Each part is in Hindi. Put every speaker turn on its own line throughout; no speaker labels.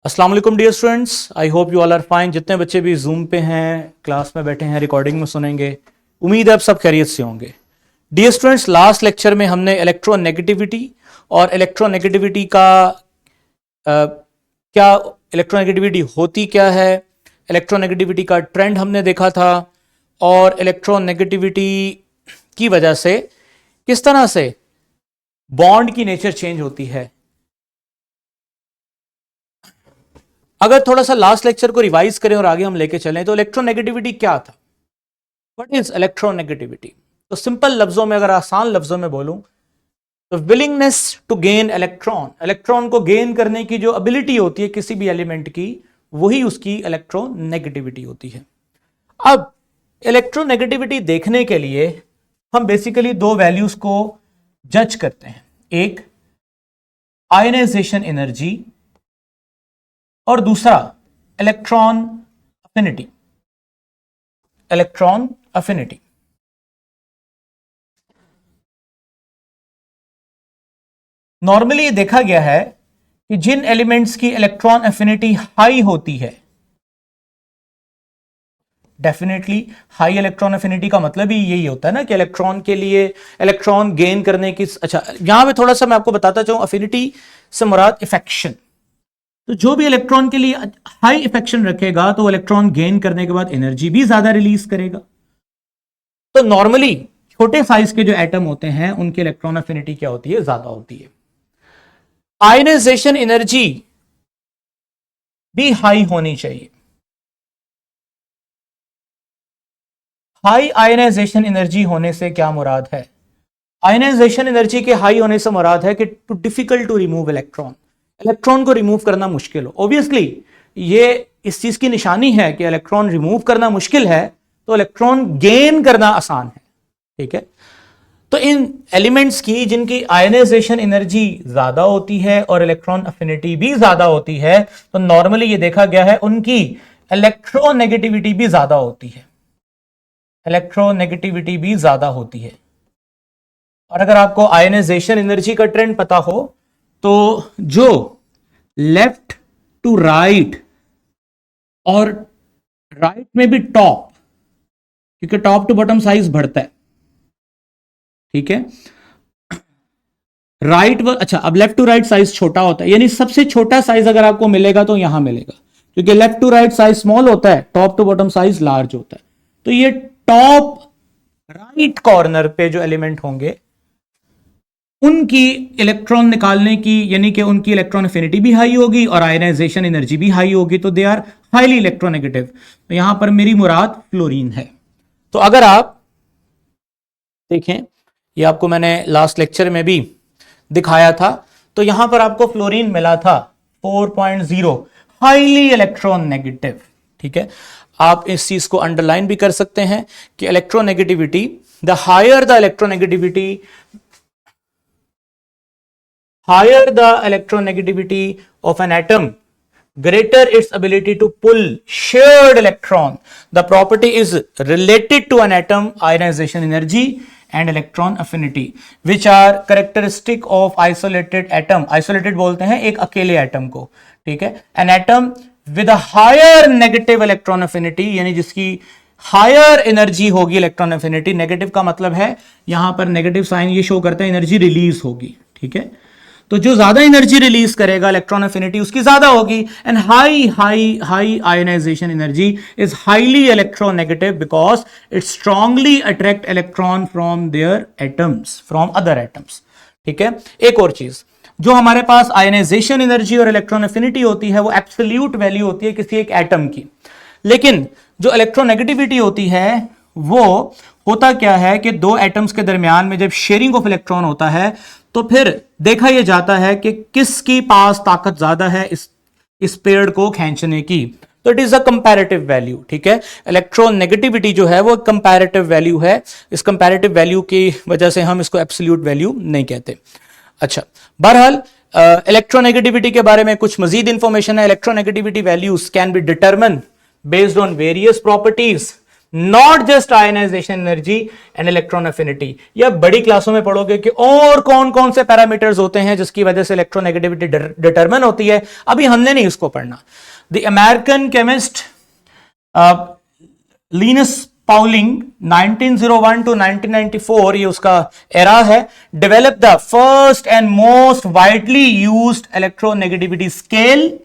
अस्सलाम वालेकुम dear students, I hope you all are fine. जितने बच्चे भी जूम पे हैं, क्लास में बैठे हैं, रिकॉर्डिंग में सुनेंगे, उम्मीद है आप सब खैरियत से होंगे। डियर स्टूडेंट्स, लास्ट लेक्चर में हमने इलेक्ट्रोनेगेटिविटी और इलेक्ट्रोनेगेटिविटी का क्या इलेक्ट्रोनेगेटिविटी होती क्या है, इलेक्ट्रोनेगेटिविटी का ट्रेंड हमने देखा था, और इलेक्ट्रोनेगेटिविटी की वजह से किस तरह से बॉन्ड की नेचर चेंज होती है। अगर थोड़ा सा लास्ट लेक्चर को रिवाइज करें और आगे हम लेके चलें तो इलेक्ट्रोनेगेटिविटी क्या था, व्हाट इज इलेक्ट्रोनेगेटिविटी। तो सिंपल लफ्जों में, अगर आसान लफ्जों में बोलूं तो willingness to gain electron, electron को गेन करने की जो एबिलिटी होती है किसी भी एलिमेंट की, वही उसकी इलेक्ट्रोनेगेटिविटी होती है। अब इलेक्ट्रोनेगेटिविटी देखने के लिए हम बेसिकली दो वैल्यूज को जज करते हैं, एक आयनाइजेशन एनर्जी और दूसरा electron affinity. Electron affinity normally देखा गया है कि जिन एलिमेंट्स की इलेक्ट्रॉन अफिनिटी हाई होती है, डेफिनेटली हाई इलेक्ट्रॉन अफिनिटी का मतलब ही यही होता है ना कि इलेक्ट्रॉन के लिए इलेक्ट्रॉन गेन करने की। अच्छा, यहां पे थोड़ा सा मैं आपको बताता चाहूं, अफिनिटी से मुराद इफेक्शन। तो जो भी इलेक्ट्रॉन के लिए हाई इफेक्शन रखेगा तो इलेक्ट्रॉन गेन करने के बाद एनर्जी भी ज्यादा रिलीज करेगा। तो नॉर्मली छोटे साइज के जो एटम होते हैं उनकी इलेक्ट्रॉन अफिनिटी क्या होती है, ज्यादा होती है। आयनाइजेशन एनर्जी भी हाई होनी चाहिए। हाई आयनाइजेशन एनर्जी होने से क्या मुराद है, आयनाइजेशन एनर्जी के हाई होने से मुराद है कि too difficult to remove electron, electron को रिमूव करना मुश्किल हो। ऑब्वियसली ये इस चीज की निशानी है कि इलेक्ट्रॉन रिमूव करना मुश्किल है तो इलेक्ट्रॉन गेन करना आसान है, ठीक है। तो इन एलिमेंट्स की जिनकी आयनाइजेशन एनर्जी ज्यादा होती है और इलेक्ट्रॉन अफिनिटी भी ज्यादा होती है, तो नॉर्मली ये देखा गया है उनकी इलेक्ट्रोनेगेटिविटी भी ज्यादा होती है, इलेक्ट्रोनेगेटिविटी भी ज्यादा होती है। और अगर आपको आयनाइजेशन एनर्जी का ट्रेंड पता हो तो जो लेफ्ट टू राइट और राइट में भी टॉप, क्योंकि टॉप टू बॉटम साइज बढ़ता है, ठीक है। राइट अच्छा, अब लेफ्ट टू राइट साइज छोटा होता है, यानी सबसे छोटा साइज अगर आपको मिलेगा तो यहां मिलेगा, क्योंकि left to right size small होता है, top to bottom size large होता है। तो ये टॉप राइट कॉर्नर पे जो एलिमेंट होंगे उनकी इलेक्ट्रॉन निकालने की, यानी कि उनकी इलेक्ट्रॉन अफिनिटी भी हाई होगी और आयनाइजेशन एनर्जी भी हाई होगी, तो दे आर हाईली इलेक्ट्रोनेगेटिव। तो यहां पर मेरी मुराद फ्लोरीन है। तो अगर आप देखें, ये आपको मैंने लास्ट लेक्चर में भी दिखाया था, तो यहां पर आपको फ्लोरीन मिला था 4.0, हाईली इलेक्ट्रोनेगेटिव, ठीक है। आप इस चीज को अंडरलाइन भी कर सकते हैं कि electronegativity, the higher the electronegativity, higher the electronegativity of an atom, greater its ability to pull shared electron. The property is related to an atom ionization energy and electron affinity, which are characteristic of isolated atom. Isolated बोलते हैं एक अकेले एटम को, ठीक है। An atom with a higher negative electron affinity, यानी जिसकी हायर एनर्जी होगी इलेक्ट्रॉन अफिनिटी, नेगेटिव का मतलब है यहां पर नेगेटिव साइन ये शो करता है एनर्जी रिलीज होगी, ठीक है। तो जो ज्यादा एनर्जी रिलीज करेगा इलेक्ट्रॉन अफिनिटी उसकी ज्यादा होगी। And high ionization energy is highly electronegative because it strongly attract electron from their atoms, from other atoms, ठीक है। एक और चीज, जो हमारे पास आयनाइजेशन एनर्जी और इलेक्ट्रॉन अफिनिटी होती है वो एब्सोल्यूट वैल्यू होती है किसी एक एटम की, लेकिन जो इलेक्ट्रोनेगेटिविटी होती है वो होता क्या है कि दो एटम्स के दरमियान में जब शेयरिंग ऑफ इलेक्ट्रॉन होता है तो फिर देखा यह जाता है कि किसकी पास ताकत ज्यादा है इस पेड़ को खींचने की। तो it is a comparative value, ठीक है। इलेक्ट्रोनेगेटिविटी जो है वो कंपैरेटिव वैल्यू है, इस कंपैरेटिव वैल्यू की वजह से हम इसको एब्सोल्यूट वैल्यू नहीं कहते। अच्छा, बहरहाल इलेक्ट्रोनेगेटिविटी के बारे में कुछ मजीद इंफॉर्मेशन है। Electronegativity values can be determine based on various properties, not just ionization energy and electron affinity. यह बड़ी क्लासों में पढ़ोगे कि और कौन कौन से पैरामीटर्स होते हैं जिसकी वजह से इलेक्ट्रोनेगेटिविटी डिटरमिन होती है, अभी हमने नहीं उसको पढ़ना। The American chemist Linus Pauling 1901 to 1994, ये उसका एरा है, develop the first and most widely used electronegativity scale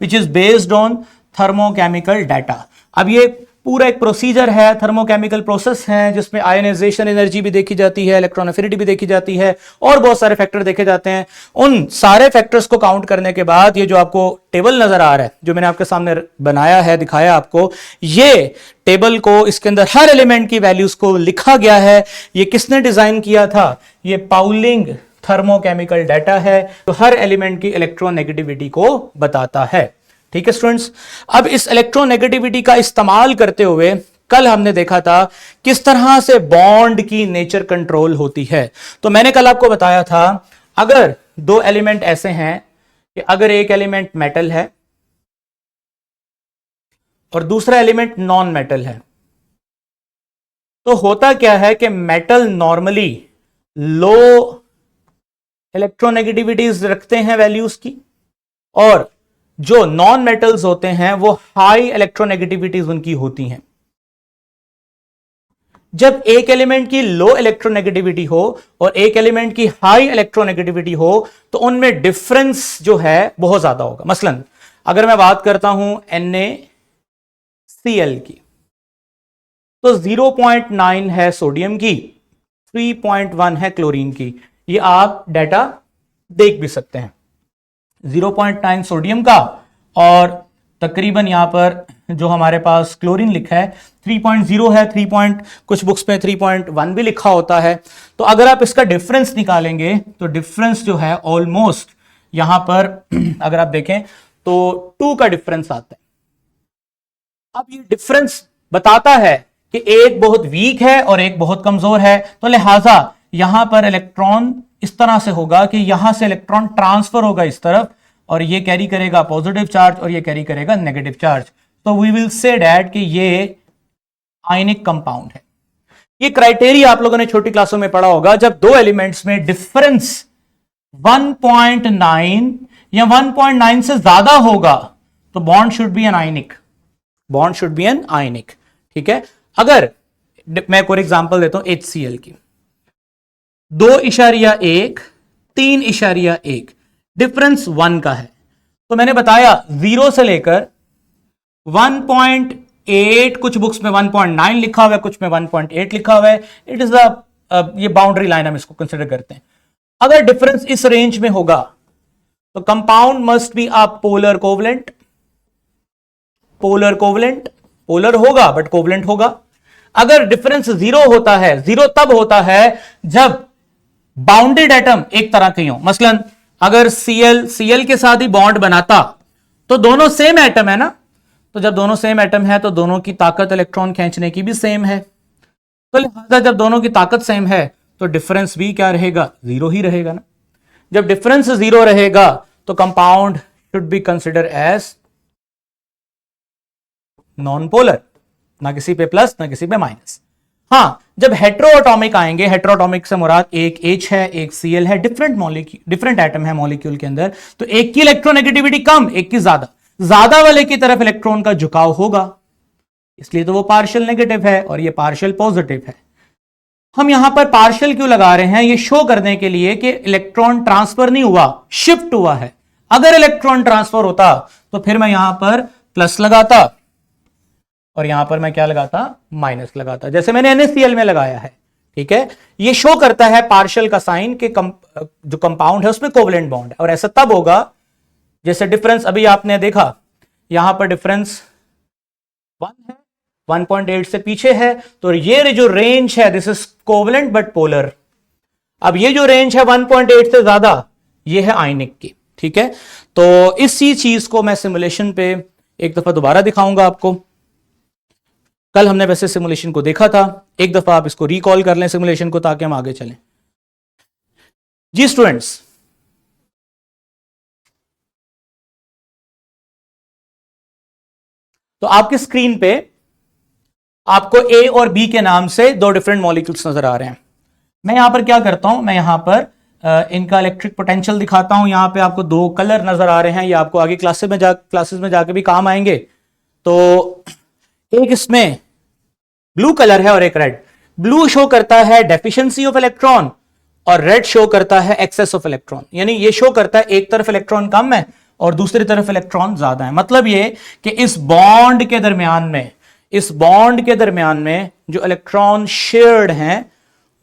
which is based on thermochemical data. अब ये पूरा एक प्रोसीजर है, थर्मोकेमिकल प्रोसेस है, जिसमें आयनाइजेशन एनर्जी भी देखी जाती है, इलेक्ट्रॉन अफिनिटी भी देखी जाती है, और बहुत सारे फैक्टर देखे जाते हैं। उन सारे फैक्टर्स को काउंट करने के बाद ये जो आपको टेबल नजर आ रहा है, जो मैंने आपके सामने बनाया है, दिखाया आपको, ये टेबल को, इसके अंदर हर एलिमेंट की वैल्यूज को लिखा गया है। ये किसने डिजाइन किया था? ये पाउलिंग थर्मोकेमिकल डाटा है, तो हर एलिमेंट की इलेक्ट्रोनेगेटिविटी को बताता है। ठीक है स्टूडेंट्स, अब इस इलेक्ट्रोनेगेटिविटी का इस्तेमाल करते हुए कल हमने देखा था किस तरह से बॉन्ड की नेचर कंट्रोल होती है। तो मैंने कल आपको बताया था, अगर दो एलिमेंट ऐसे हैं कि अगर एक एलिमेंट मेटल है और दूसरा एलिमेंट नॉन मेटल है, तो होता क्या है कि मेटल नॉर्मली लो इलेक्ट्रोनेगेटिविटीज रखते हैं वैल्यूज की, और जो नॉन मेटल्स होते हैं वो हाई इलेक्ट्रोनेगेटिविटीज उनकी होती हैं। जब एक एलिमेंट की लो इलेक्ट्रोनेगेटिविटी हो और एक एलिमेंट की हाई इलेक्ट्रोनेगेटिविटी हो, तो उनमें डिफरेंस जो है बहुत ज्यादा होगा। मसलन अगर मैं बात करता हूं NaCl की, तो 0.9 है सोडियम की, 3.1 है क्लोरीन की। ये आप डाटा देख भी सकते हैं, 0.9 सोडियम का, और तकरीबन यहां पर जो हमारे पास क्लोरीन लिखा है 3.0 है, 3 कुछ बुक्स पे 3.1 भी लिखा होता है। तो अगर आप इसका डिफरेंस निकालेंगे तो डिफरेंस जो है ऑलमोस्ट यहां पर अगर आप देखें तो 2 का डिफरेंस आता है। अब ये डिफरेंस बताता है कि एक बहुत वीक है और एक बहुत कमजोर है, तो लिहाजा यहां पर इलेक्ट्रॉन इस तरह से होगा कि यहां से इलेक्ट्रॉन ट्रांसफर होगा इस तरफ, और ये कैरी करेगा पॉजिटिव चार्ज और ये कैरी करेगा नेगेटिव चार्ज। तो वी विल से दैट कि ये आयनिक कंपाउंड है। ये क्राइटेरिया आप लोगों ने छोटी क्लासों में पढ़ा होगा, जब दो एलिमेंट्स में डिफरेंस 1.9 या 1.9 से ज्यादा होगा तो bond should be an ionic, bond should be an ionic. ठीक है, अगर मैं एक और एग्जांपल देता हूं HCl की, 2.1 3.1 डिफरेंस 1 का है, तो मैंने बताया 0 से लेकर 1.8, कुछ बुक्स में 1.9 लिखा हुआ है, कुछ में 1.8 लिखा हुआ है। इट इज ये बाउंड्री लाइन हम इसको कंसिडर करते हैं। अगर डिफरेंस इस रेंज में होगा तो compound must be a polar covalent, polar covalent, polar होगा बट कोवलेंट होगा। अगर डिफरेंस 0 होता है, 0 तब होता है जब बाउंडेड एटम एक तरह के हो। मसलन अगर Cl के साथ ही बॉन्ड बनाता तो दोनों सेम एटम है ना, तो जब दोनों सेम एटम है तो दोनों की ताकत इलेक्ट्रॉन खींचने की भी सेम है, तो लिहाजा जब दोनों की ताकत सेम है तो डिफरेंस भी क्या रहेगा? 0 ही रहेगा ना। जब डिफरेंस 0 रहेगा तो compound should be consider as non polar, ना किसी पे प्लस ना किसी पे माइनस। हां, जब हेट्रोएटॉमिक आएंगे, हेट्रोएटॉमिक से मुराद एक H है एक Cl है, डिफरेंट एटम है मॉलिक्यूल के अंदर, तो एक की इलेक्ट्रोनेगेटिविटी कम एक की ज्यादा, ज्यादा वाले की तरफ इलेक्ट्रॉन का झुकाव होगा, इसलिए तो वो पार्शियल नेगेटिव है और ये पार्शियल पॉजिटिव है। हम यहां पर पार्शियल क्यों लगा रहे हैं? ये शो करने के लिए कि इलेक्ट्रॉन ट्रांसफर नहीं हुआ, शिफ्ट हुआ है। अगर इलेक्ट्रॉन ट्रांसफर होता तो फिर मैं यहां पर प्लस लगाता और यहां पर मैं क्या लगाता? माइनस लगाता, जैसे मैंने NaCl में लगाया है। ठीक है, ये शो करता है पार्शियल का साइन कि जो कंपाउंड है उसमें कोवलेंट बॉन्ड है, और ऐसा तब होगा जैसे डिफरेंस अभी आपने देखा, यहां पर डिफरेंस 1 है, 1.8 से पीछे है, तो ये जो रेंज है this is covalent but polar. अब ये जो रेंज है 1.8 से ज्यादा, ये है आयनिक की। ठीक है, तो इसी चीज को मैं सिमुलेशन पे एक दफा दोबारा दिखाऊंगा आपको। कल हमने वैसे सिमुलेशन को देखा था, एक दफा आप इसको रिकॉल कर लें सिमुलेशन को, ताकि हम आगे चलें। जी स्टूडेंट्स, तो आपकी स्क्रीन पे आपको ए और बी के नाम से दो डिफरेंट मॉलिक्यूल्स नजर आ रहे हैं। मैं यहां पर क्या करता हूं, मैं यहां पर इनका इलेक्ट्रिक पोटेंशियल दिखाता हूं। यहां पे आपको दो कलर नजर आ रहे हैं, ये आपको आगे क्लासेस में जाके भी काम आएंगे। तो एक इसमें ब्लू कलर है और एक रेड। ब्लू शो करता है डेफिशिएंसी ऑफ इलेक्ट्रॉन और रेड शो करता है एक्सेस ऑफ इलेक्ट्रॉन। यानी ये शो करता है एक तरफ इलेक्ट्रॉन कम है और दूसरी तरफ इलेक्ट्रॉन ज्यादा है। मतलब ये कि इस बॉन्ड के दरमियान में जो इलेक्ट्रॉन शेयर्ड हैं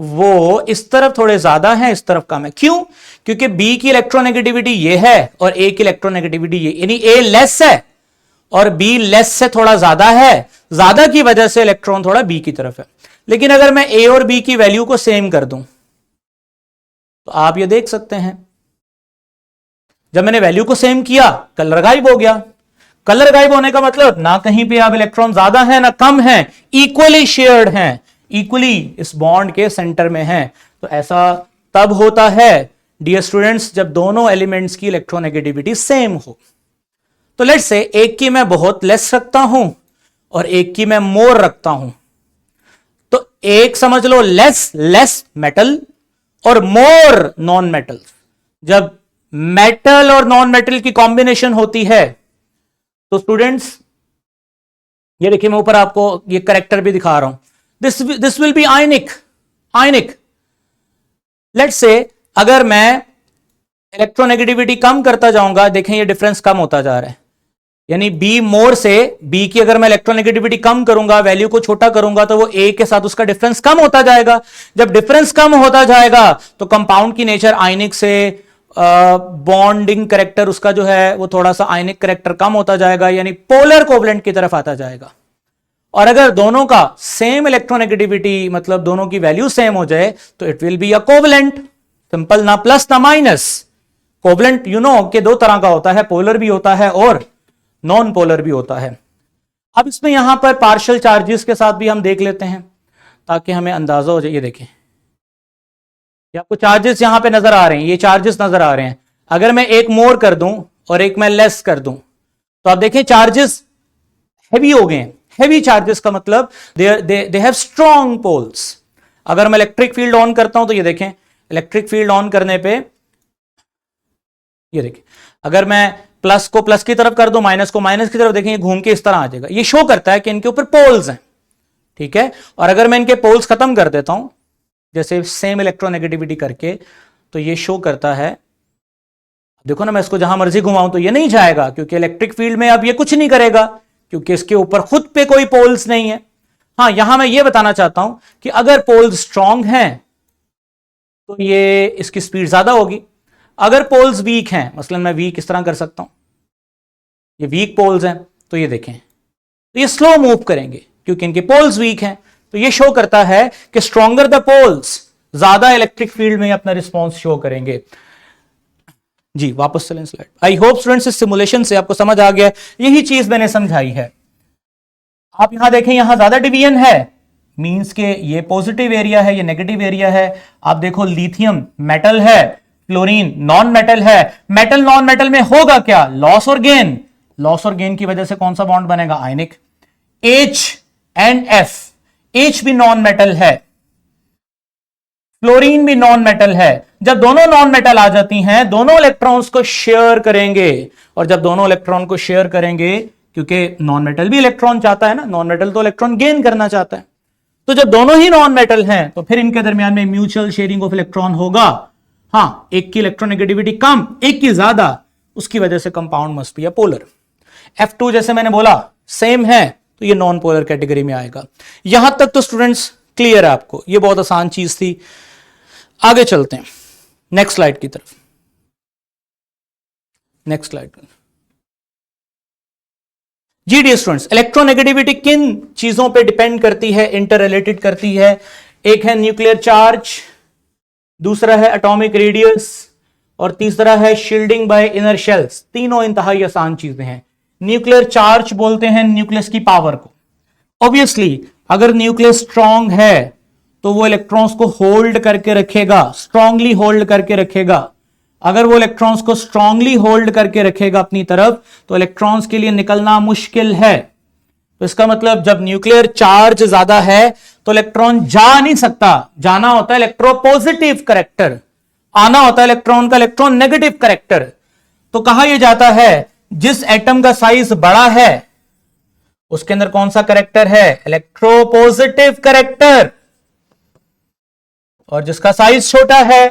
वो इस तरफ थोड़े ज्यादा हैं, इस तरफ कम है। क्यों? क्योंकि बी की इलेक्ट्रोनेगेटिविटी ये है और ए की इलेक्ट्रोनेगेटिविटी ये, यानी ए लेस है और बी लेस से थोड़ा ज्यादा है। ज्यादा की वजह से इलेक्ट्रॉन थोड़ा बी की तरफ है। लेकिन अगर मैं ए और बी की वैल्यू को सेम कर दूं तो आप ये देख सकते हैं, जब मैंने वैल्यू को सेम किया कलर गायब हो गया। कलर गायब होने का मतलब ना कहीं पे अब इलेक्ट्रॉन ज्यादा है ना कम है, इक्वली शेयर्ड हैं, इक्वली इस बॉन्ड के सेंटर में हैं। तो ऐसा तब होता है डियर स्टूडेंट्स जब दोनों एलिमेंट्स की इलेक्ट्रोनेगेटिविटी सेम हो। तो लेट्स से एक की मैं बहुत लेस रखता हूं और एक की मैं मोर रखता हूं। तो एक समझ लो लेस मेटल और मोर नॉन मेटल। जब मेटल और नॉन मेटल की कॉम्बिनेशन होती है तो स्टूडेंट्स ये देखिए, मैं ऊपर आपको ये करेक्टर भी दिखा रहा हूं। This will be ionic. Let's say अगर मैं इलेक्ट्रोनेगेटिविटी कम करता जाऊंगा, देखें ये डिफरेंस कम होता जा रहा है। यानी बी मोर से बी की अगर मैं इलेक्ट्रोनेगेटिविटी कम करूंगा, वैल्यू को छोटा करूंगा, तो वो ए के साथ उसका डिफरेंस कम होता जाएगा। जब डिफरेंस कम होता जाएगा तो कंपाउंड की नेचर आयनिक से बॉन्डिंग करेक्टर उसका जो है वो थोड़ा सा आयनिक करेक्टर कम होता जाएगा, यानी पोलर कोवलेंट की तरफ आता जाएगा। और अगर दोनों का सेम इलेक्ट्रोनेगेटिविटी मतलब दोनों की वैल्यू सेम हो जाए तो it will be a covalent. Simple, ना प्लस ना माइनस। कोवलेंट यू नो कि दो तरह का होता है, पोलर भी होता है और नॉन पोलर भी होता है। अब इसमें यहां पर पार्शियल चार्जेस के साथ भी हम देख लेते हैं ताकि हमें अंदाजा हो जाए। ये देखें, ये आपको चार्जेस यहां पे नजर आ रहे हैं, ये चार्जेस नजर आ रहे हैं। अगर मैं एक मोर कर दूं और एक मैं लेस कर दूं तो आप देखें चार्जेस हैवी हो गए हैं। हैवी चार्जेस का मतलब दे हैव स्ट्रॉन्ग पोल्स। अगर मैं इलेक्ट्रिक फील्ड ऑन करता हूं तो ये देखें, इलेक्ट्रिक फील्ड ऑन करने पे ये देखें, अगर मैं प्लस को प्लस की तरफ कर दूं, माइनस को माइनस की तरफ, देखें ये घूम के इस तरह आ जाएगा। ये शो करता है कि इनके ऊपर पोल्स हैं, ठीक है। और अगर मैं इनके पोल्स खत्म कर देता हूं जैसे सेम इलेक्ट्रोनेगेटिविटी करके, तो ये शो करता है, देखो ना, मैं इसको जहां मर्जी घुमाऊं तो ये नहीं जाएगा क्योंकि इलेक्ट्रिक फील्ड में अब ये कुछ नहीं करेगा क्योंकि इसके ऊपर खुद पे कोई पोल्स नहीं है। हां, यहां मैं ये बताना चाहता हूं कि अगर पोल्स स्ट्रांग हैं तो ये इसकी स्पीड ज्यादा होगी। अगर पोल्स वीक हैं, मसलन मैं वीक इस तरह कर सकता हूं, ये वीक पोल्स हैं, तो ये देखें तो ये स्लो मूव करेंगे क्योंकि इनके पोल्स वीक हैं। तो ये शो करता है कि स्ट्रॉन्गर द पोल्स ज्यादा इलेक्ट्रिक फील्ड में अपना रिस्पॉन्स शो करेंगे। जी वापस चलें स्लाइड। आई होप स्टूडेंट्स इस सिमुलेशन से आपको समझ आ गया, यही चीज मैंने समझाई है। आप यहां देखें, यहां ज्यादा डिवीजन है, मींस के ये पॉजिटिव एरिया है, ये नेगेटिव एरिया है। आप देखो लिथियम मेटल है, फ्लोरीन नॉन मेटल है। मेटल नॉन मेटल में होगा क्या? लॉस और गेन। लॉस और गेन की वजह से कौन सा बॉन्ड बनेगा? आयनिक। H एंड F, H भी नॉन मेटल है, फ्लोरीन भी नॉन मेटल है। जब दोनों नॉन मेटल आ जाती हैं, दोनों इलेक्ट्रॉन्स को शेयर करेंगे, और जब दोनों इलेक्ट्रॉन को शेयर करेंगे, क्योंकि नॉन मेटल भी इलेक्ट्रॉन चाहता है ना, नॉन मेटल तो इलेक्ट्रॉन गेन करना चाहता है, तो जब दोनों ही नॉन मेटल हैं तो फिर इनके दरमियान में म्यूचुअल शेयरिंग ऑफ इलेक्ट्रॉन होगा। हां, एक की इलेक्ट्रोनेगेटिविटी कम, एक की ज्यादा, उसकी वजह से compound must be a polar. F2 जैसे मैंने बोला सेम है तो ये नॉन पोलर कैटेगरी में आएगा। यहां तक तो स्टूडेंट्स क्लियर है आपको, ये बहुत आसान चीज थी। आगे चलते हैं नेक्स्ट स्लाइड की तरफ। Next slide. जी डियर स्टूडेंट्स, इलेक्ट्रोनेगेटिविटी किन चीजों पे डिपेंड करती है, इंटर रिलेटेड करती है? एक है न्यूक्लियर चार्ज, दूसरा है एटॉमिक रेडियस, और तीसरा है शील्डिंग बाय इनर शेल्स। तीनों इंतहाई आसान चीजें हैं। न्यूक्लियर चार्ज बोलते हैं न्यूक्लियस की पावर को। ऑब्वियसली अगर न्यूक्लियस स्ट्रांग है तो वो इलेक्ट्रॉन्स को होल्ड करके रखेगा, स्ट्रांगली होल्ड करके रखेगा। अगर वो इलेक्ट्रॉन्स को स्ट्रांगली होल्ड करके रखेगा अपनी तरफ, तो इलेक्ट्रॉन्स के लिए निकलना मुश्किल है। तो इसका मतलब जब न्यूक्लियर चार्ज ज्यादा है तो इलेक्ट्रॉन जा नहीं सकता, जाना होता है इलेक्ट्रोपॉजिटिव करैक्टर, आना होता है इलेक्ट्रॉन का इलेक्ट्रॉन नेगेटिव करैक्टर। तो कहा यह जाता है जिस एटम का साइज बड़ा है उसके अंदर कौन सा करैक्टर है, इलेक्ट्रोपॉजिटिव करैक्टर, और जिसका साइज छोटा है,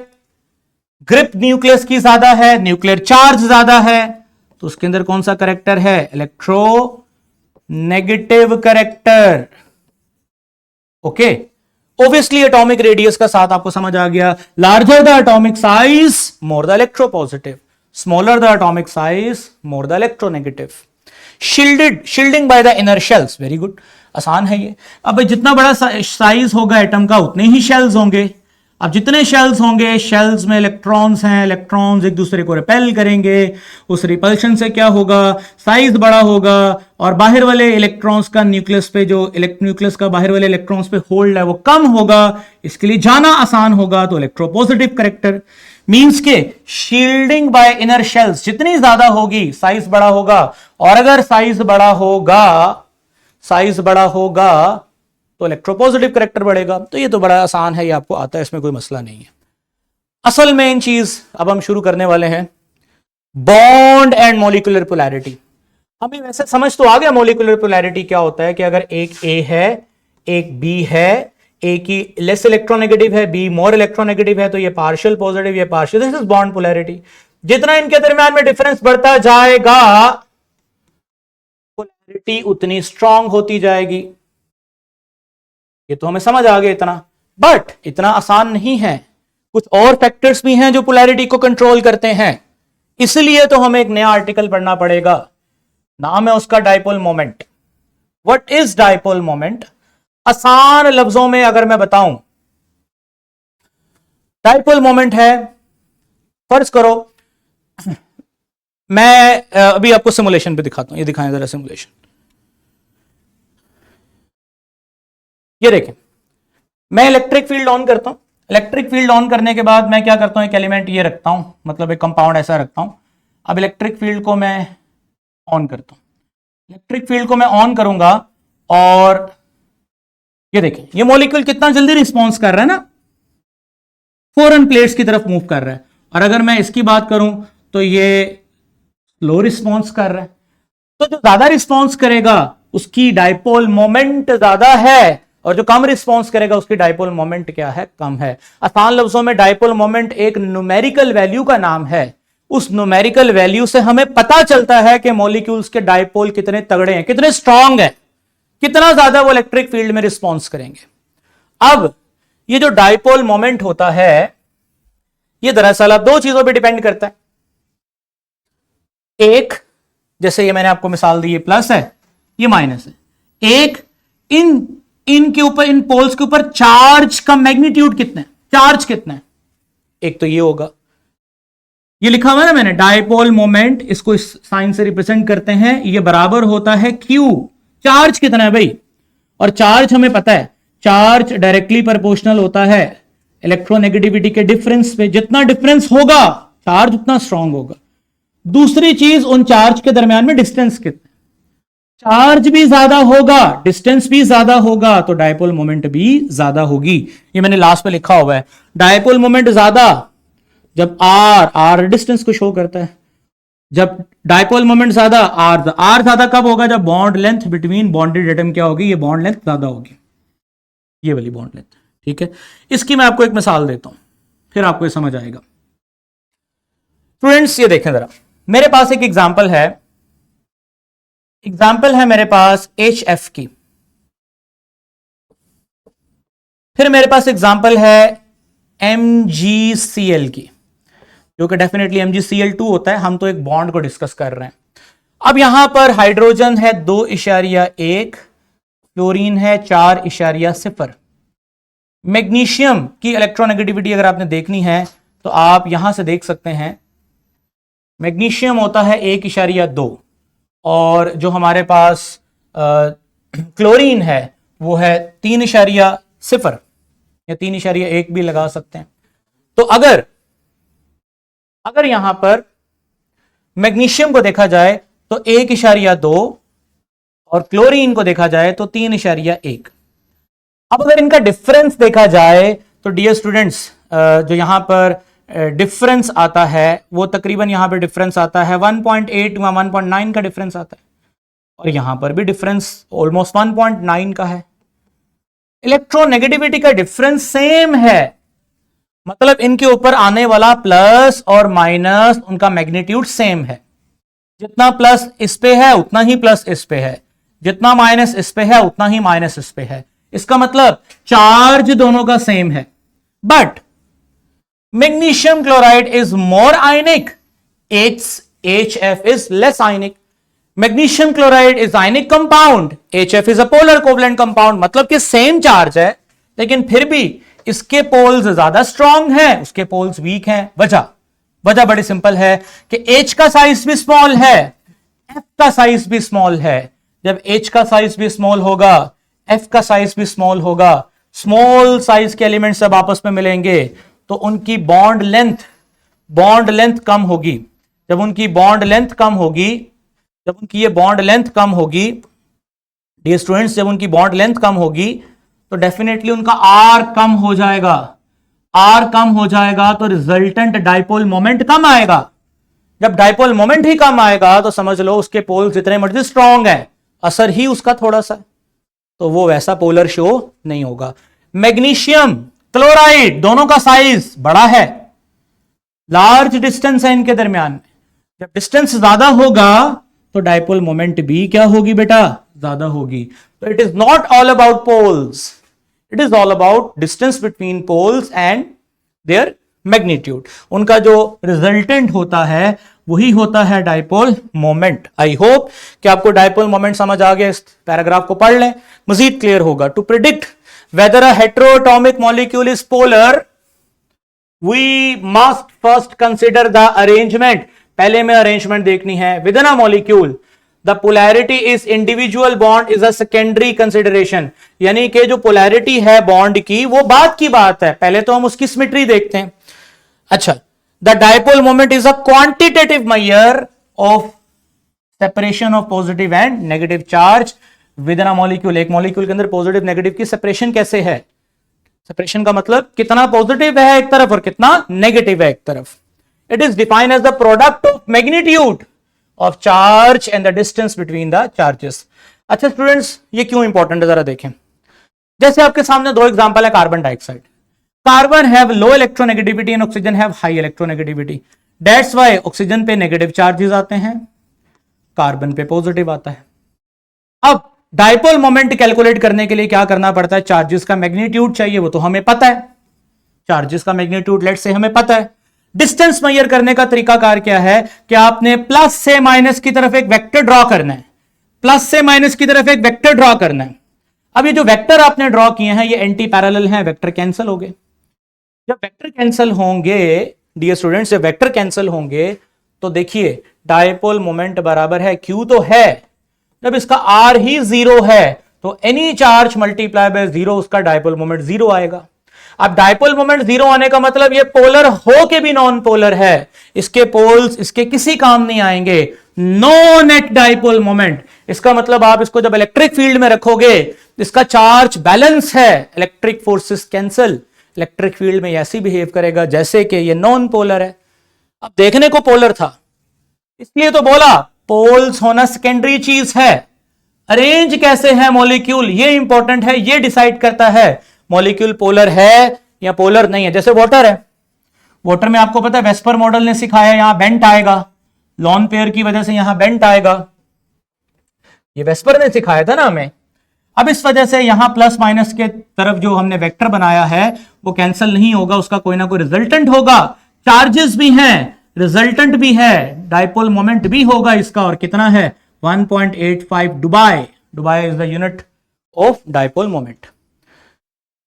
ग्रिप न्यूक्लियस की ज्यादा है, न्यूक्लियर चार्ज ज्यादा है, तो उसके अंदर कौन सा करैक्टर है, electro negative character. Okay, obviously atomic radius का साथ आपको समझ आ गया, larger the atomic size more the electropositive, smaller the atomic size more the electronegative. Shielding by the inner shells, very good, आसान है ये। अब जितना बड़ा साइज होगा एटम का उतने ही शेल्स होंगे। अब जितने शेल्स होंगे, शेल्स में इलेक्ट्रॉन्स हैं, इलेक्ट्रॉन्स एक दूसरे को रिपेल करेंगे, उस रिपल्शन से क्या होगा, साइज बड़ा होगा, और बाहर वाले इलेक्ट्रॉन्स का न्यूक्लियस पे जो न्यूक्लियस का बाहर वाले इलेक्ट्रॉन्स पे होल्ड है वो कम होगा, इसके लिए जाना आसान होगा, तो इलेक्ट्रोपॉजिटिव करैक्टर। मींस के शील्डिंग बाय इनर शेल्स जितनी ज्यादा होगी साइज बड़ा होगा, और अगर साइज बड़ा होगा तो इलेक्ट्रोपॉजिटिव करैक्टर बढ़ेगा। तो ये तो बड़ा आसान है, ये आपको आता है, इसमें कोई मसला नहीं है। असल मेन चीज अब हम शुरू करने वाले हैं, बॉन्ड एंड मॉलिक्यूलर पोलैरिटी। हमें वैसे समझ तो आ गया मॉलिक्यूलर पोलैरिटी क्या होता है, कि अगर एक ए है एक बी है, ए की लेस इलेक्ट्रोनेगेटिव है, बी मोर इलेक्ट्रोनेगेटिव है, तो ये पार्शियल पॉजिटिव, ये partial, this is bond polarity. जितना इनके दरमियान में डिफरेंस बढ़ता जाएगा पोलैरिटी उतनी स्ट्रांग होती जाएगी। ये तो हमें समझ आ गया इतना, बट इतना आसान नहीं है, कुछ और फैक्टर्स भी हैं जो पोलैरिटी को कंट्रोल करते हैं। इसलिए तो हमें एक नया आर्टिकल पढ़ना पड़ेगा, नाम है उसका dipole moment. What is dipole moment? आसान लफ्जों में अगर मैं बताऊं, डाइपोल मोमेंट है, फर्ज करो मैं अभी आपको सिमुलेशन पे दिखाता हूं, ये दिखाएं जरा सिमुलेशन। ये देखें, मैं इलेक्ट्रिक फील्ड ऑन करता हूं, इलेक्ट्रिक फील्ड ऑन करने के बाद मैं क्या करता हूं, एक एलिमेंट ये रखता हूं, मतलब एक कंपाउंड ऐसा रखता हूं। अब इलेक्ट्रिक फील्ड को मैं ऑन करता हूं, इलेक्ट्रिक फील्ड को मैं ऑन करूंगा, और ये देखें ये मॉलिक्यूल कितना जल्दी रिस्पॉन्स कर रहा है ना, फॉरन प्लेट्स की तरफ मूव कर रहा है। और अगर मैं इसकी बात करूं तो ये स्लो रिस्पॉन्स कर रहा है। तो जो ज्यादा रिस्पॉन्स करेगा उसकी डाइपोल मोमेंट ज्यादा है, और जो कम रिस्पॉन्स करेगा उसकी डाइपोल मोमेंट क्या है, कम है। आसान लफ्जों में डाइपोल मोमेंट एक न्यूमेरिकल वैल्यू का नाम है। उस न्यूमेरिकल वैल्यू से हमें पता चलता है कि मॉलिक्यूल्स के डाइपोल कितने तगड़े हैं, कितने स्ट्रांग हैं, कितना ज्यादा वो इलेक्ट्रिक फील्ड में रिस्पॉन्स करेंगे। अब ये जो डाइपोल मोमेंट होता है ये दरअसल अब दो चीजों पर डिपेंड करता है। एक, जैसे ये मैंने आपको मिसाल दी, ये प्लस है ये माइनस है। एक, इनके ऊपर, इन पोल्स के ऊपर चार्ज का मैग्नीट्यूड कितना है, चार्ज कितना है। एक तो ये होगा, ये लिखा हुआ है ना मैंने, डाइपोल मोमेंट, इसको इस साइन से रिप्रेजेंट करते हैं, ये बराबर होता है Q, चार्ज कितना है भाई। और चार्ज हमें पता है, चार्ज डायरेक्टली प्रोपोर्शनल होता है इलेक्ट्रोनेगेटिविटी के डिफरेंस पे, जितना डिफरेंस होगा चार्ज उतना स्ट्रांग होगा। दूसरी चीज, उन चार्ज के दरमियान में डिस्टेंस कितना, चार्ज भी ज्यादा होगा डिस्टेंस भी ज्यादा होगा तो डाइपोल मोमेंट भी ज्यादा होगी। ये मैंने लास्ट पे लिखा हुआ है, डाइपोल मोमेंट ज्यादा जब आर डिस्टेंस को शो करता है, जब डाइपोल मोमेंट ज्यादा आर ज्यादा कब होगा, जब bond length between bonded atom क्या होगी, ये बॉन्ड लेंथ ज्यादा होगी, ये वाली बॉन्ड लेंथ। ठीक है, इसकी मैं आपको एक मिसाल देता हूं, फिर आपको ये समझ आएगा। स्टूडेंट्स ये देखें जरा, मेरे पास एक एग्जाम्पल है मेरे पास HF की, फिर मेरे पास एग्जाम्पल है MgCl की, जो कि डेफिनेटली MgCl2 होता है, हम तो एक बॉन्ड को डिस्कस कर रहे हैं। अब यहां पर हाइड्रोजन है 2.1, फ्लोरीन है 4.0। मैग्नीशियम की इलेक्ट्रोनेगेटिविटी अगर आपने देखनी है तो आप यहां से देख सकते हैं, मैग्नीशियम होता है 1.2, और जो हमारे पास क्लोरीन है वो है 3.0 या 3.1 भी लगा सकते हैं। तो अगर यहां पर मैग्नीशियम को देखा जाए तो 1.2 और क्लोरीन को देखा जाए तो 3.1। अब अगर इनका डिफरेंस देखा जाए तो डियर स्टूडेंट्स, जो यहां पर डिफरेंस आता है वो तकरीबन यहां पर डिफरेंस आता है 1.8 या 1.9 का डिफरेंस आता है, और यहां पर भी डिफरेंस ऑलमोस्ट 1.9 का है। इलेक्ट्रोनेगेटिविटी का डिफरेंस सेम है, मतलब इनके ऊपर आने वाला प्लस और माइनस उनका मैग्नीट्यूड सेम है। जितना प्लस इस पे है उतना ही प्लस इस पे है, जितना माइनस इस पे है उतना ही माइनस इस पे है। इसका मतलब चार्ज दोनों का सेम है। But magnesium chloride is more ionic, HF is less ionic. Magnesium chloride is ionic compound, HF is a polar covalent compound। मतलब कि सेम चार्ज है लेकिन फिर भी इसके पोल्स ज्यादा स्ट्रांग हैं, उसके पोल्स वीक हैं। वजह बड़ी सिंपल है कि H का साइज भी स्मॉल है, F का साइज भी स्मॉल है। जब H का साइज भी स्मॉल होगा, F का साइज भी स्मॉल होगा, स्मॉल साइज के एलिमेंट्स जब आपस में मिलेंगे तो उनकी बॉन्ड लेंथ कम होगी। जब उनकी बॉन्ड लेंथ कम होगी, जब उनकी ये बॉन्ड लेंथ कम होगी डियर स्टूडेंट्स, जब उनकी बॉन्ड लेंथ कम होगी तो डेफिनेटली उनका आर कम हो जाएगा। आर कम हो जाएगा तो रिजल्टेंट डाइपोल मोमेंट कम आएगा। जब डाइपोल मोमेंट ही कम आएगा तो समझ लो उसके पोल जितने मर्जी स्ट्रांग है, असर ही उसका थोड़ा सा, तो वो वैसा पोलर शो नहीं होगा। मैग्नीशियम क्लोराइड दोनों का साइज बड़ा है, लार्ज डिस्टेंस है इनके दरमियान में। जब डिस्टेंस ज्यादा होगा तो डाइपोल मोमेंट भी क्या होगी बेटा, ज्यादा होगी। तो it is not all about poles, it is all about distance between poles and their magnitude. उनका जो रिजल्टेंट होता है वही होता है डाइपोल मोमेंट। आई होप कि आपको डाइपोल मोमेंट समझ आ गया। इस पैराग्राफ को पढ़ लें, मजीद क्लियर होगा। To predict whether a heteroatomic molecule is polar we must first consider the arrangement. पहले में अरेंजमेंट देखनी है। Within a molecule the polarity is individual bond is a secondary consideration, यानी कि जो पोलैरिटी है बॉन्ड की वो बाद की बात है, पहले तो हम उसकी सिमेट्री देखते हैं। अच्छा, the dipole moment is a quantitative measure of separation of positive and negative charge with in a molecule. एक मॉलिक्यूल के अंदर पॉजिटिव नेगेटिव की सेपरेशन कैसे है, सेपरेशन का मतलब कितना पॉजिटिव है एक तरफ और कितना नेगेटिव है एक तरफ। It is defined as the product of magnitude of charge and the distance between the charges। अच्छा स्टूडेंट्स, ये क्यों इंपॉर्टेंट है जरा देखें। जैसे आपके सामने दो एग्जांपल है carbon dioxide. Carbon have low electronegativity and oxygen have high electronegativity. That's why oxygen पे नेगेटिव चार्जेस आते हैं, कार्बन पे पॉजिटिव आता है। अब डाइपोल मोमेंट कैलकुलेट करने के लिए क्या करना पड़ता है, चार्जेस का मैग्नीट्यूड चाहिए, वो तो हमें पता है। चार्जेस का मैग्नीट्यूड लेट से हमें पता है। डिस्टेंस मेजर करने का तरीकाकार क्या है कि आपने प्लस से माइनस की तरफ एक वेक्टर ड्रॉ करना है, प्लस से माइनस की तरफ एक वेक्टर ड्रॉ करना है। अब ये जो वेक्टर आपने ड्रॉ किए हैं ये एंटी पैरेलल हैं, वेक्टर कैंसिल हो गए। जब वेक्टर कैंसिल होंगे डियर स्टूडेंट्स, जब वेक्टर कैंसिल होंगे तो देखिए डाइपोल मोमेंट बराबर है, क्यू तो है, जब इसका आर ही जीरो है तो any charge multiply by zero उसका डाइपोल मोमेंट जीरो आएगा। अब डाइपोल मोमेंट जीरो आने का मतलब ये पोलर हो के भी नॉन पोलर है, इसके पोल्स इसके किसी काम नहीं आएंगे। नो नेट डाइपोल मोमेंट, इसका मतलब आप इसको जब इलेक्ट्रिक फील्ड में रखोगे इसका चार्ज बैलेंस है, electric forces cancel, electric field में ऐसी बिहेव करेगा जैसे कि ये नॉन पोलर है। अब देखने को पोलर था इसलिए तो बोला पोल्स होना सेकेंडरी चीज है। अरेंज कैसे है मॉलिक्यूल ये इंपॉर्टेंट है, ये डिसाइड करता है मॉलिक्यूल पोलर है या पोलर नहीं है। जैसे वाटर है, वाटर में आपको पता है वेस्पर मॉडल ने सिखाया यहां बेंट आएगा, लॉन पेयर की वजह से यहां बेंट आएगा, ये वेस्पर ने सिखाया था ना हमें। अब इस वजह से यहां प्लस माइनस के तरफ जो हमने वेक्टर बनाया है वो कैंसिल नहीं होगा, उसका कोई ना कोई रिजल्टेंट होगा। चार्जेस भी हैं, रिजल्टेंट भी है, डाइपोल मोमेंट भी होगा इसका, और कितना है 1.85 debye. Debye is the unit of dipole moment.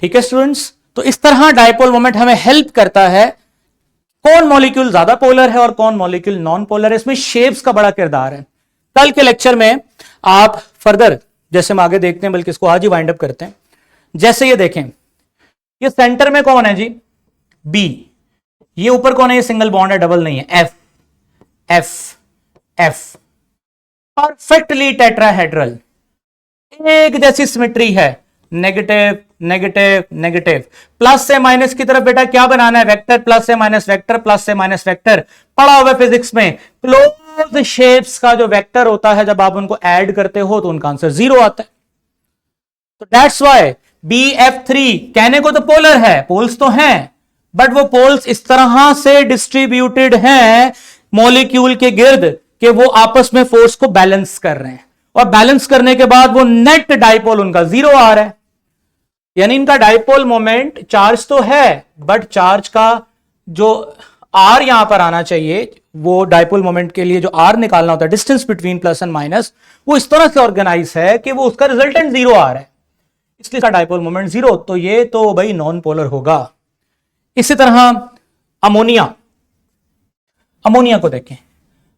ठीक है स्टूडेंट्स, तो इस तरह डाइपोल मोमेंट हमें हेल्प करता है कौन मॉलिक्यूल ज्यादा पोलर है और कौन मॉलिक्यूल नॉन पोलर है। इसमें शेप्स का बड़ा किरदार है। कल के लेक्चर में आप फर्दर जैसे हम आगे देखते हैं, बल्कि इसको आज ही वाइंड अप करते हैं। जैसे ये देखें, ये सेंटर में कौन है जी, बी, ये ऊपर कौन है, ये सिंगल बॉन्ड है, डबल नहीं है, F F F, perfectly tetrahedral. एक जैसी सिमेट्री है, नेगेटिव नेगेटिव नेगेटिव, प्लस से माइनस की तरफ बेटा क्या बनाना है, वेक्टर, प्लस से माइनस वेक्टर, प्लस से माइनस वेक्टर, पढ़ा हुआ फिजिक्स में क्लोज शेप्स का जो वेक्टर होता है जब आप उनको ऐड करते हो तो उनका आंसर 0 आता है। तो दैट्स व्हाई BF3 कहने को तो पोलर है, पोल्स तो हैं, बट वो पोल्स इस तरह से डिस्ट्रीब्यूटेड हैं मॉलिक्यूल के गिर्द कि वो आपस में फोर्स को बैलेंस कर रहे हैं, और बैलेंस करने के बाद वो नेट डाइपोल उनका 0 आ रहा है। यानी इनका डाइपोल मोमेंट चार्ज तो है, बट चार्ज का जो आर यहां पर आना चाहिए, वो डाइपोल मोमेंट के लिए जो आर निकालना होता है, distance between plus and minus, वो इस तरह से ऑर्गेनाइज है कि वो उसका रिजल्टेंट 0 आ रहा है, इसलिए इसका डाइपोल मोमेंट 0। तो ये तो भाई नॉन पोलर होगा। इसी तरह अमोनिया, अमोनिया को देखें,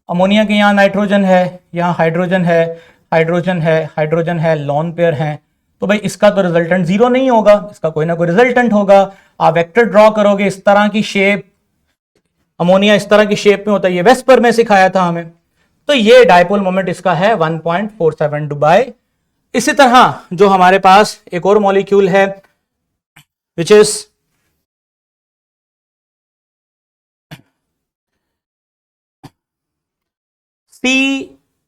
अमोनिया के यहां नाइट्रोजन है, यहां हाइड्रोजन है, हाइड्रोजन है, हाइड्रोजन है, लॉन पेयर है, तो भाई इसका तो रिजल्टेंट 0 नहीं होगा, इसका कोई ना कोई रिजल्टेंट होगा। आप वेक्टर ड्रॉ करोगे, इस तरह की शेप, अमोनिया इस तरह की शेप में होता है, ये वेस्पर में सिखाया था हमें, तो ये डाइपोल मोमेंट इसका है 1.472 बाय। इसी तरह जो हमारे पास एक और मॉलिक्यूल है which is C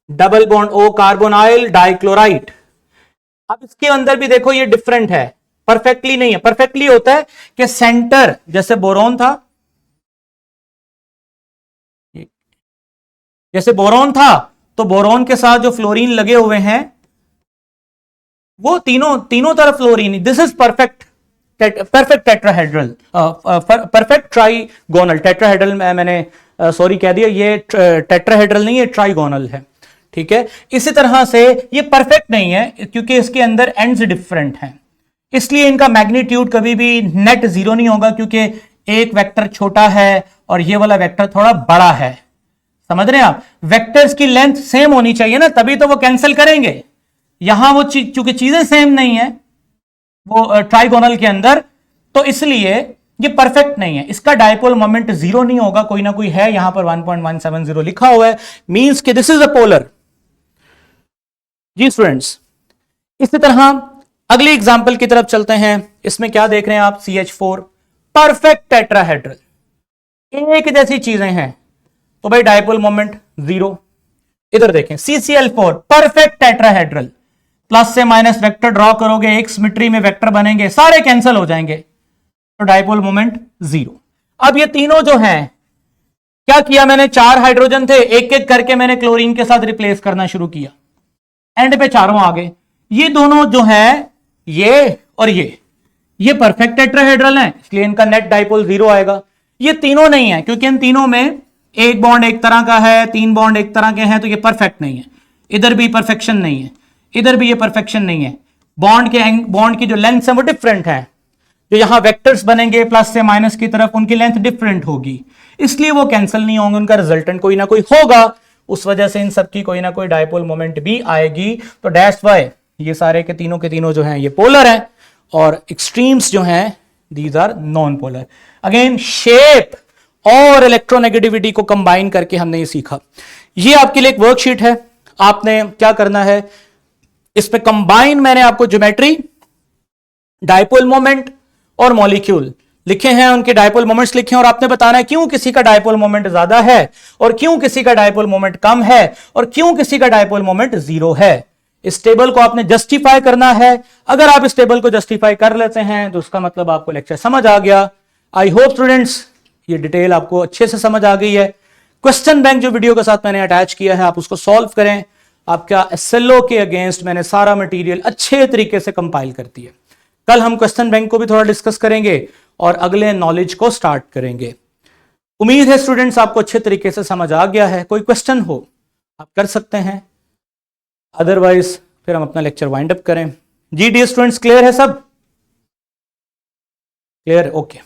double bond O carbonyl dichloride. अब इसके अंदर भी देखो ये डिफरेंट है, परफेक्टली नहीं है। परफेक्टली होता है कि सेंटर जैसे बोरोन था, जैसे बोरोन था तो बोरोन के साथ जो फ्लोरीन लगे हुए हैं वो तीनों तरफ fluorine, this is perfect, perfect tetrahedral, perfect trigonal, tetrahedral मैंने सॉरी कह दिया, ये टेट्राहेड्रल नहीं है, ट्राइगोनल है, ठीक है। इसी तरह से ये परफेक्ट नहीं है क्योंकि इसके अंदर एंड्स डिफरेंट हैं, इसलिए इनका मैग्नीट्यूड कभी भी नेट 0 नहीं होगा, क्योंकि एक वेक्टर छोटा है और ये वाला वेक्टर थोड़ा बड़ा है। समझ रहे हैं आप? वेक्टर्स की लेंथ सेम होनी चाहिए ना, तभी तो वो कैंसिल करेंगे। यहां वो चूंकि चीजें सेम नहीं है वो ट्राइगोनल के अंदर, तो इसलिए ये परफेक्ट नहीं है, इसका डाइपोल मोमेंट 0 नहीं होगा, कोई ना कोई है, यहां पर 1.170 लिखा हुआ है, मींस कि दिस इज अ पोलर। जी स्टूडेंट्स, इसी तरह अगले एग्जांपल की तरफ चलते हैं। इसमें क्या देख रहे हैं आप, CH4 परफेक्ट टेट्राहेड्रल, एक जैसी चीजें हैं, तो भाई डाइपोल मोमेंट 0। इधर देखें CCl4 परफेक्ट टेट्राहेड्रल, प्लस से माइनस वेक्टर ड्रॉ करोगे, एक सिमेट्री में वेक्टर बनेंगे, सारे कैंसिल हो जाएंगे, तो डाइपोल मोमेंट 0। अब ये तीनों जो हैं, क्या किया मैंने, 4 हाइड्रोजन थे, एक एक करके मैंने क्लोरीन के साथ रिप्लेस करना शुरू किया, एंड पे चारों आ गए। ये दोनों जो है, ये और ये परफेक्ट टेट्राहेड्रल हैं, इसलिए इनका नेट डाइपोल 0 आएगा। ये तीनों नहीं है क्योंकि इन तीनों में एक बॉन्ड एक तरह का है, 3 बॉन्ड एक तरह के हैं, तो ये परफेक्ट नहीं है। इधर भी परफेक्शन नहीं है, इधर भी ये परफेक्शन नहीं है, बॉन्ड की जो लेंथ है वो डिफरेंट है, जो यहां वेक्टर्स बनेंगे प्लस से माइनस की तरफ, उनकी लेंथ डिफरेंट होगी, इसलिए वो कैंसिल नहीं होंगे, उनका रिजल्टेंट कोई ना कोई होगा, उस वजह से इन सबकी कोई ना कोई डाइपोल मोमेंट भी आएगी। तो दैट्स व्हाई ये सारे के तीनों जो हैं ये पोलर हैं, और एक्सट्रीम्स जो हैं these are non polar. Again shape और इलेक्ट्रोनेगेटिविटी को कंबाइन करके हमने ये सीखा। ये आपके लिए एक वर्कशीट है, आपने क्या करना है, इसमें कंबाइन मैंने आपको ज्योमेट्री, डाइपोल मोमेंट और मॉलिक्यूल लिखे हैं, उनके डाइपोल मोमेंट्स लिखे हैं, और आपने बताना है क्यों किसी का डाइपोल मोमेंट ज्यादा है और क्यों किसी का डाइपोल मोमेंट कम है और क्यों किसी का डाइपोल मोमेंट 0 है। इस टेबल को आपने जस्टिफाई करना है। अगर आप इस टेबल को जस्टिफाई कर लेते हैं तो उसका मतलब आपको लेक्चर समझ आ गया। आई होप स्टूडेंट्स ये डिटेल आपको अच्छे से समझ आ गई है। क्वेश्चन बैंक जो वीडियो के साथ मैंने अटैच किया है, आप उसको सॉल्व करें। आपका SLO के अगेंस्ट मैंने सारा मटेरियल अच्छे तरीके से कंपाइल कर दिया। कल हम क्वेश्चन बैंक को भी थोड़ा डिस्कस करेंगे और अगले नॉलेज को स्टार्ट करेंगे। उम्मीद है स्टूडेंट्स आपको अच्छे तरीके से समझ आ गया है। कोई क्वेश्चन हो आप कर सकते हैं, अदरवाइज फिर हम अपना लेक्चर वाइंड अप करें। जी डियर स्टूडेंट्स, क्लियर है सब? क्लियर? ओके।